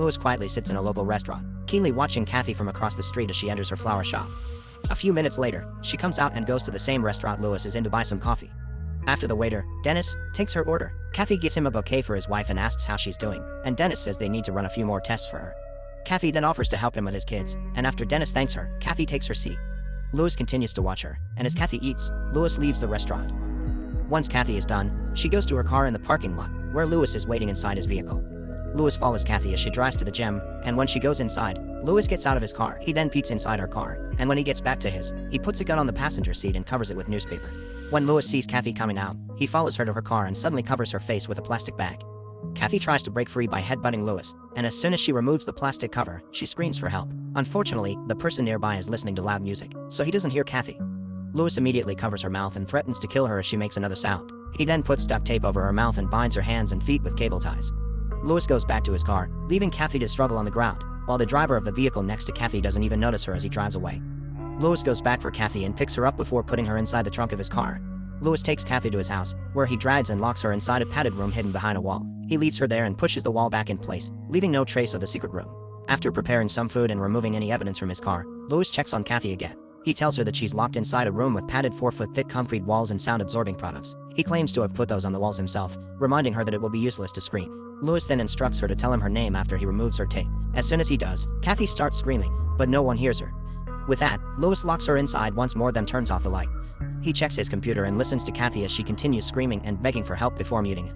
Lewis quietly sits in a local restaurant, keenly watching Cathy from across the street as she enters her flower shop. A few minutes later, she comes out and goes to the same restaurant Lewis is in to buy some coffee. After the waiter, Dennis, takes her order, Cathy gives him a bouquet for his wife and asks how she's doing, and Dennis says they need to run a few more tests for her. Cathy then offers to help him with his kids, and after Dennis thanks her, Cathy takes her seat. Lewis continues to watch her, and as Cathy eats, Lewis leaves the restaurant. Once Cathy is done, she goes to her car in the parking lot, where Lewis is waiting inside his vehicle. Lewis follows Cathy as she drives to the gym, and when she goes inside, Lewis gets out of his car. He then peeks inside her car, and when he gets back to his, he puts a gun on the passenger seat and covers it with newspaper. When Lewis sees Cathy coming out, he follows her to her car and suddenly covers her face with a plastic bag. Cathy tries to break free by headbutting Lewis, and as soon as she removes the plastic cover, she screams for help. Unfortunately, the person nearby is listening to loud music, so he doesn't hear Cathy. Lewis immediately covers her mouth and threatens to kill her as she makes another sound. He then puts duct tape over her mouth and binds her hands and feet with cable ties. Lewis goes back to his car, leaving Cathy to struggle on the ground, while the driver of the vehicle next to Cathy doesn't even notice her as he drives away. Lewis goes back for Cathy and picks her up before putting her inside the trunk of his car. Lewis takes Cathy to his house, where he drags and locks her inside a padded room hidden behind a wall. He leaves her there and pushes the wall back in place, leaving no trace of the secret room. After preparing some food and removing any evidence from his car, Lewis checks on Cathy again. He tells her that she's locked inside a room with padded 4-foot thick concrete walls and sound-absorbing products. He claims to have put those on the walls himself, reminding her that it will be useless to scream. Lewis then instructs her to tell him her name after he removes her tape. As soon as he does, Cathy starts screaming, but no one hears her. With that, Lewis locks her inside once more then turns off the light. He checks his computer and listens to Cathy as she continues screaming and begging for help before muting it.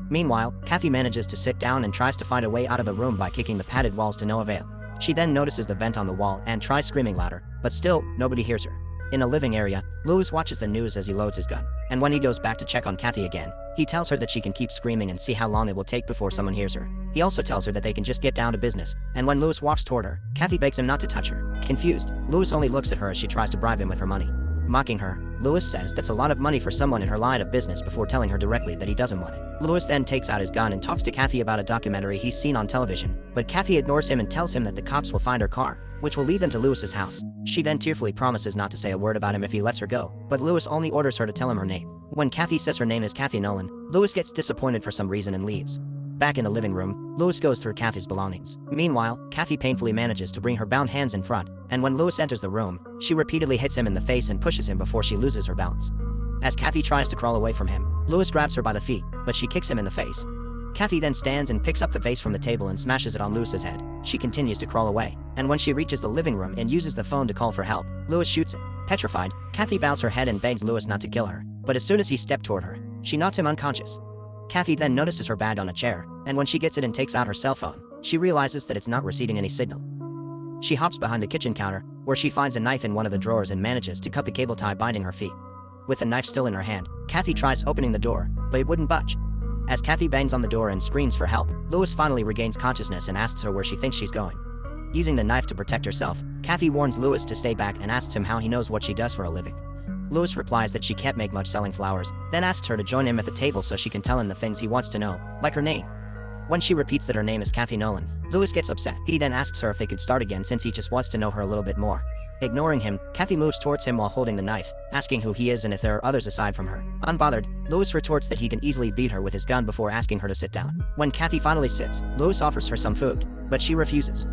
Meanwhile, Cathy manages to sit down and tries to find a way out of the room by kicking the padded walls to no avail. She then notices the vent on the wall and tries screaming louder, but still, nobody hears her. In a living area, Lewis watches the news as he loads his gun, and when he goes back to check on Cathy again, he tells her that she can keep screaming and see how long it will take before someone hears her. He also tells her that they can just get down to business, and when Lewis walks toward her, Cathy begs him not to touch her. Confused, Lewis only looks at her as she tries to bribe him with her money. Mocking her, Lewis says that's a lot of money for someone in her line of business before telling her directly that he doesn't want it. Lewis then takes out his gun and talks to Cathy about a documentary he's seen on television, but Cathy ignores him and tells him that the cops will find her car, which will lead them to Lewis's house. She then tearfully promises not to say a word about him if he lets her go, but Lewis only orders her to tell him her name. When Cathy says her name is Cathy Nolan, Lewis gets disappointed for some reason and leaves. Back in the living room, Lewis goes through Cathy's belongings. Meanwhile, Cathy painfully manages to bring her bound hands in front, and when Lewis enters the room, she repeatedly hits him in the face and pushes him before she loses her balance. As Cathy tries to crawl away from him, Lewis grabs her by the feet, but she kicks him in the face. Cathy then stands and picks up the vase from the table and smashes it on Lewis's head. She continues to crawl away, and when she reaches the living room and uses the phone to call for help, Lewis shoots it. Petrified, Cathy bows her head and begs Lewis not to kill her, but as soon as he steps toward her, she knocks him unconscious. Cathy then notices her bag on a chair, and when she gets it and takes out her cell phone, she realizes that it's not receiving any signal. She hops behind the kitchen counter, where she finds a knife in one of the drawers and manages to cut the cable tie binding her feet. With the knife still in her hand, Cathy tries opening the door, but it wouldn't budge. As Cathy bangs on the door and screams for help, Lewis finally regains consciousness and asks her where she thinks she's going. Using the knife to protect herself, Cathy warns Lewis to stay back and asks him how he knows what she does for a living. Lewis replies that she can't make much selling flowers, then asks her to join him at the table so she can tell him the things he wants to know, like her name. When she repeats that her name is Cathy Nolan, Lewis gets upset. He then asks her if they could start again since he just wants to know her a little bit more. Ignoring him, Cathy moves towards him while holding the knife, asking who he is and if there are others aside from her. Unbothered, Lewis retorts that he can easily beat her with his gun before asking her to sit down. When Cathy finally sits, Lewis offers her some food, but she refuses.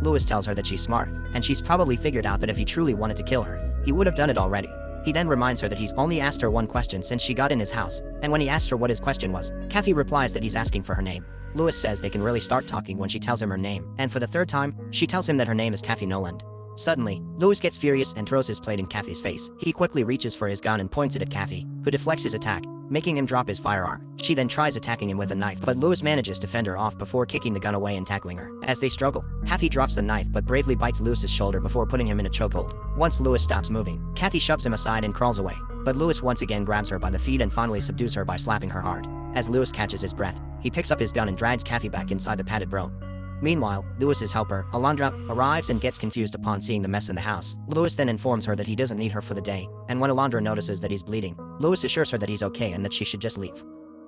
Lewis tells her that she's smart, and she's probably figured out that if he truly wanted to kill her, he would have done it already. He then reminds her that he's only asked her one question since she got in his house, and when he asked her what his question was, Cathy replies that he's asking for her name. Lewis says they can really start talking when she tells him her name, and for the third time, she tells him that her name is Cathy Nolan. Suddenly, Lewis gets furious and throws his plate in Cathy's face. He quickly reaches for his gun and points it at Cathy, who deflects his attack, making him drop his firearm. She then tries attacking him with a knife, but Lewis manages to fend her off before kicking the gun away and tackling her. As they struggle, Cathy drops the knife but bravely bites Lewis's shoulder before putting him in a chokehold. Once Lewis stops moving, Cathy shoves him aside and crawls away, but Lewis once again grabs her by the feet and finally subdues her by slapping her hard. As Lewis catches his breath, he picks up his gun and drags Cathy back inside the padded room. Meanwhile, Lewis's helper, Alondra, arrives and gets confused upon seeing the mess in the house. Lewis then informs her that he doesn't need her for the day, and when Alondra notices that he's bleeding, Lewis assures her that he's okay and that she should just leave.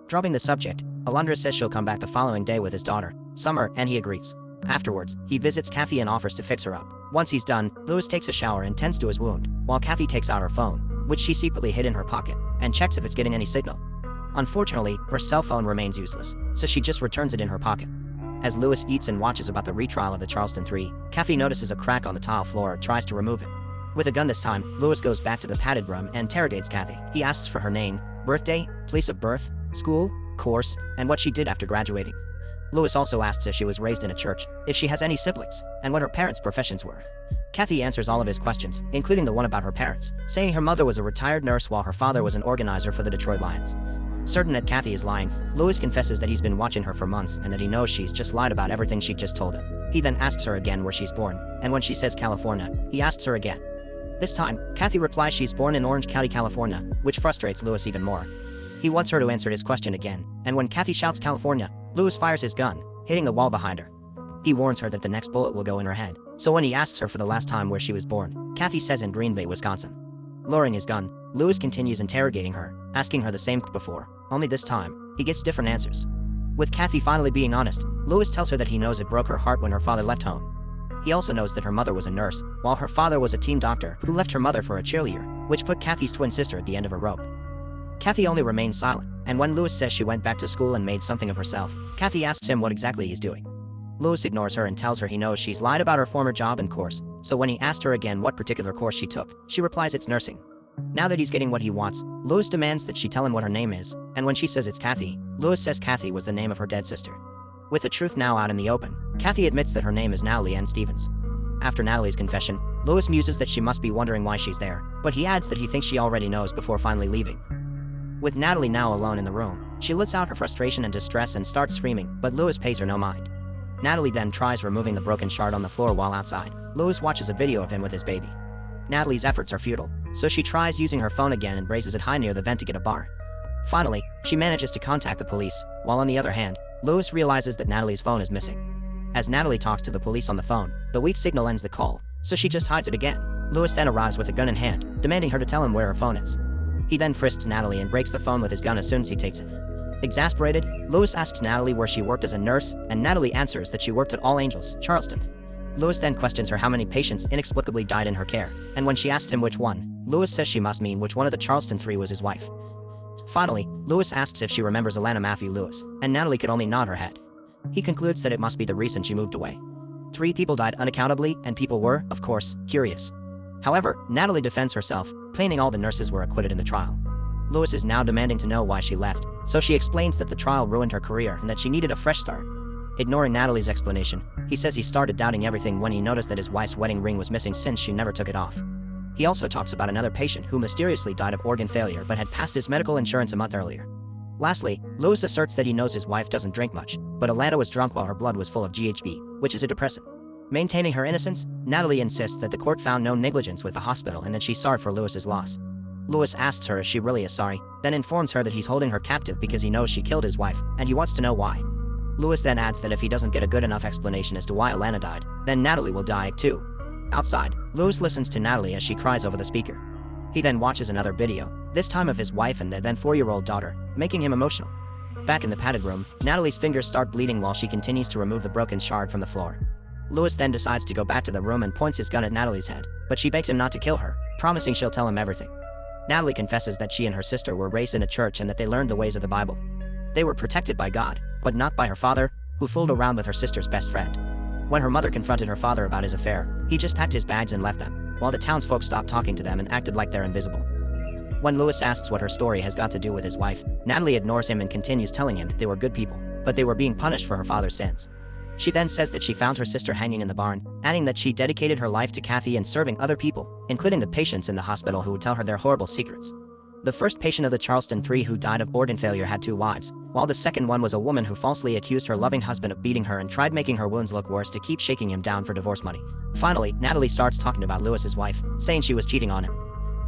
Dropping the subject, Alondra says she'll come back the following day with his daughter, Summer, and he agrees. Afterwards, he visits Cathy and offers to fix her up. Once he's done, Lewis takes a shower and tends to his wound, while Cathy takes out her phone, which she secretly hid in her pocket, and checks if it's getting any signal. Unfortunately, her cell phone remains useless, so she just returns it in her pocket. As Lewis eats and watches about the retrial of the Charleston 3, Cathy notices a crack on the tile floor and tries to remove it. With a gun this time, Lewis goes back to the padded room and interrogates Cathy. He asks for her name, birthday, place of birth, school, course, and what she did after graduating. Lewis also asks if she was raised in a church, if she has any siblings, and what her parents' professions were. Cathy answers all of his questions, including the one about her parents, saying her mother was a retired nurse while her father was an organizer for the Detroit Lions. Certain that Cathy is lying, Lewis confesses that he's been watching her for months and that he knows she's just lied about everything she just told him. He then asks her again where she's born, and when she says California, he asks her again. This time, Cathy replies she's born in Orange County, California, which frustrates Lewis even more. He wants her to answer his question again, and when Cathy shouts California, Lewis fires his gun, hitting the wall behind her. He warns her that the next bullet will go in her head, so when he asks her for the last time where she was born, Cathy says in Green Bay, Wisconsin. Lowering his gun, Lewis continues interrogating her, asking her the same before, only this time, he gets different answers. With Cathy finally being honest, Lewis tells her that he knows it broke her heart when her father left home. He also knows that her mother was a nurse, while her father was a team doctor who left her mother for a cheerleader, which put Cathy's twin sister at the end of a rope. Cathy only remains silent, and when Lewis says she went back to school and made something of herself, Cathy asks him what exactly he's doing. Lewis ignores her and tells her he knows she's lied about her former job and course, so when he asked her again what particular course she took, she replies it's nursing. Now that he's getting what he wants, Lewis demands that she tell him what her name is, and when she says it's Cathy, Lewis says Cathy was the name of her dead sister. With the truth now out in the open, Cathy admits that her name is Natalie Ann Stevens. After Natalie's confession, Lewis muses that she must be wondering why she's there, but he adds that he thinks she already knows before finally leaving. With Natalie now alone in the room, she lets out her frustration and distress and starts screaming, but Lewis pays her no mind. Natalie then tries removing the broken shard on the floor while outside. Lewis watches a video of him with his baby. Natalie's efforts are futile, so she tries using her phone again and raises it high near the vent to get a bar. Finally, she manages to contact the police, while on the other hand, Lewis realizes that Natalie's phone is missing. As Natalie talks to the police on the phone, the weak signal ends the call, so she just hides it again. Lewis then arrives with a gun in hand, demanding her to tell him where her phone is. He then frisks Natalie and breaks the phone with his gun as soon as he takes it. Exasperated, Lewis asks Natalie where she worked as a nurse, and Natalie answers that she worked at All Angels, Charleston. Lewis then questions her how many patients inexplicably died in her care, and when she asks him which one, Lewis says she must mean which one of the Charleston 3 was his wife. Finally, Lewis asks if she remembers Alana Matthew Lewis, and Natalie could only nod her head. He concludes that it must be the reason she moved away. 3 people died unaccountably, and people were, of course, curious. However, Natalie defends herself, claiming all the nurses were acquitted in the trial. Lewis is now demanding to know why she left, so she explains that the trial ruined her career and that she needed a fresh start. Ignoring Natalie's explanation, he says he started doubting everything when he noticed that his wife's wedding ring was missing since she never took it off. He also talks about another patient who mysteriously died of organ failure but had passed his medical insurance a month earlier. Lastly, Lewis asserts that he knows his wife doesn't drink much, but Alana was drunk while her blood was full of GHB, which is a depressant. Maintaining her innocence, Natalie insists that the court found no negligence with the hospital and that she's sorry for Lewis's loss. Lewis asks her if she really is sorry, then informs her that he's holding her captive because he knows she killed his wife, and he wants to know why. Lewis then adds that if he doesn't get a good enough explanation as to why Alana died, then Natalie will die too. Outside, Lewis listens to Natalie as she cries over the speaker. He then watches another video, this time of his wife and their then 4-year-old daughter, making him emotional. Back in the padded room, Natalie's fingers start bleeding while she continues to remove the broken shard from the floor. Lewis then decides to go back to the room and points his gun at Natalie's head, but she begs him not to kill her, promising she'll tell him everything. Natalie confesses that she and her sister were raised in a church and that they learned the ways of the Bible. They were protected by God, but not by her father, who fooled around with her sister's best friend. When her mother confronted her father about his affair, he just packed his bags and left them, while the townsfolk stopped talking to them and acted like they're invisible. When Lewis asks what her story has got to do with his wife, Natalie ignores him and continues telling him that they were good people, but they were being punished for her father's sins. She then says that she found her sister hanging in the barn, adding that she dedicated her life to Cathy and serving other people, including the patients in the hospital who would tell her their horrible secrets. The first patient of the Charleston 3 who died of organ failure had 2 wives, while the second one was a woman who falsely accused her loving husband of beating her and tried making her wounds look worse to keep shaking him down for divorce money. Finally, Natalie starts talking about Lewis's wife, saying she was cheating on him.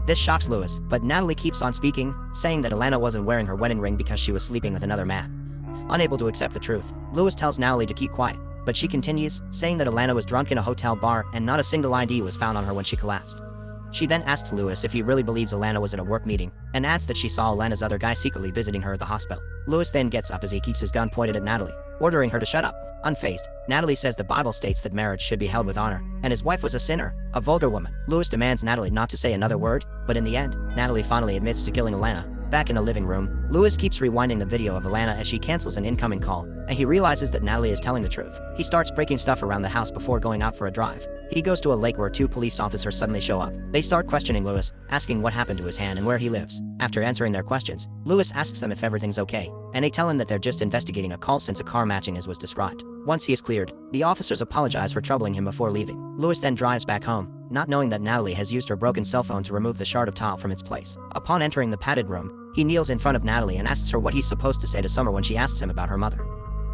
This shocks Lewis, but Natalie keeps on speaking, saying that Alana wasn't wearing her wedding ring because she was sleeping with another man. Unable to accept the truth, Lewis tells Natalie to keep quiet, but she continues, saying that Alana was drunk in a hotel bar and not a single ID was found on her when she collapsed. She then asks Lewis if he really believes Alana was at a work meeting, and adds that she saw Alana's other guy secretly visiting her at the hospital. Lewis then gets up as he keeps his gun pointed at Natalie, ordering her to shut up. Unfazed, Natalie says the Bible states that marriage should be held with honor, and his wife was a sinner, a vulgar woman. Lewis demands Natalie not to say another word, but in the end, Natalie finally admits to killing Alana, Back in the living room, Lewis keeps rewinding the video of Alana as she cancels an incoming call, and he realizes that Natalie is telling the truth. He starts breaking stuff around the house before going out for a drive. He goes to a lake where 2 police officers suddenly show up. They start questioning Lewis, asking what happened to his hand and where he lives. After answering their questions, Lewis asks them if everything's okay, and they tell him that they're just investigating a call since a car matching as was described. Once he is cleared, the officers apologize for troubling him before leaving. Lewis then drives back home, not knowing that Natalie has used her broken cell phone to remove the shard of tile from its place. Upon entering the padded room, he kneels in front of Natalie and asks her what he's supposed to say to Summer when she asks him about her mother.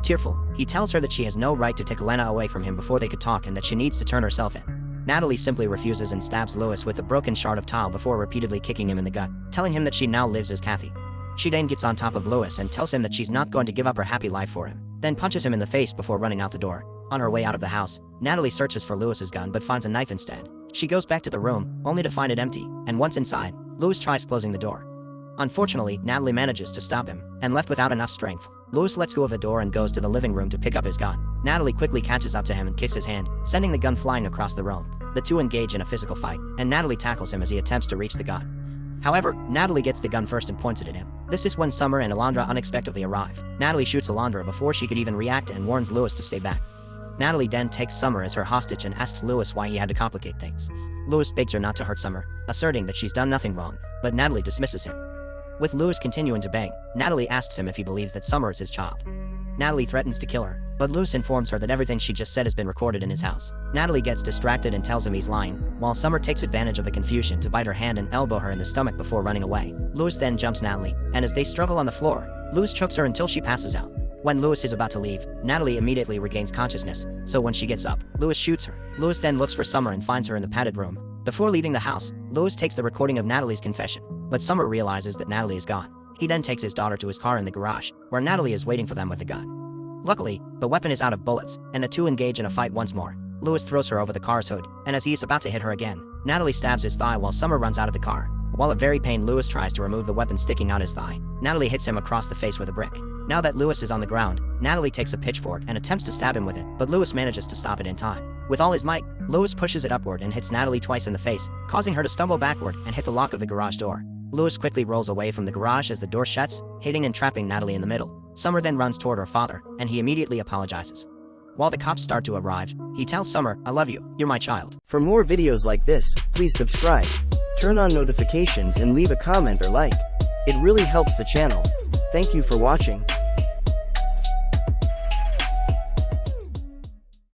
Tearful, he tells her that she has no right to take Alana away from him before they could talk and that she needs to turn herself in. Natalie simply refuses and stabs Lewis with a broken shard of tile before repeatedly kicking him in the gut, telling him that she now lives as Cathy. She then gets on top of Lewis and tells him that she's not going to give up her happy life for him, then punches him in the face before running out the door. On her way out of the house, Natalie searches for Lewis's gun but finds a knife instead. She goes back to the room, only to find it empty, and once inside, Lewis tries closing the door. Unfortunately, Natalie manages to stop him, and left without enough strength, Lewis lets go of the door and goes to the living room to pick up his gun. Natalie quickly catches up to him and kicks his hand, sending the gun flying across the room. The two engage in a physical fight, and Natalie tackles him as he attempts to reach the gun. However, Natalie gets the gun first and points it at him. This is when Summer and Alondra unexpectedly arrive. Natalie shoots Alondra before she could even react and warns Lewis to stay back. Natalie then takes Summer as her hostage and asks Lewis why he had to complicate things. Lewis begs her not to hurt Summer, asserting that she's done nothing wrong, but Natalie dismisses him. With Lewis continuing to beg, Natalie asks him if he believes that Summer is his child. Natalie threatens to kill her, but Lewis informs her that everything she just said has been recorded in his house. Natalie gets distracted and tells him he's lying, while Summer takes advantage of the confusion to bite her hand and elbow her in the stomach before running away. Lewis then jumps Natalie, and as they struggle on the floor, Lewis chokes her until she passes out. When Lewis is about to leave, Natalie immediately regains consciousness, so when she gets up, Lewis shoots her. Lewis then looks for Summer and finds her in the padded room. Before leaving the house, Lewis takes the recording of Natalie's confession, but Summer realizes that Natalie is gone. He then takes his daughter to his car in the garage, where Natalie is waiting for them with a gun. Luckily, the weapon is out of bullets, and the two engage in a fight once more. Lewis throws her over the car's hood, and as he is about to hit her again, Natalie stabs his thigh while Summer runs out of the car. While at very pain, Lewis tries to remove the weapon sticking out his thigh. Natalie hits him across the face with a brick. Now that Lewis is on the ground, Natalie takes a pitchfork and attempts to stab him with it, but Lewis manages to stop it in time. With all his might, Lewis pushes it upward and hits Natalie twice in the face, causing her to stumble backward and hit the lock of the garage door. Lewis quickly rolls away from the garage as the door shuts, hitting and trapping Natalie in the middle. Summer then runs toward her father, and he immediately apologizes. While the cops start to arrive, he tells Summer, "I love you, you're my child." For more videos like this, please subscribe, turn on notifications and leave a comment or like. It really helps the channel. Thank you for watching.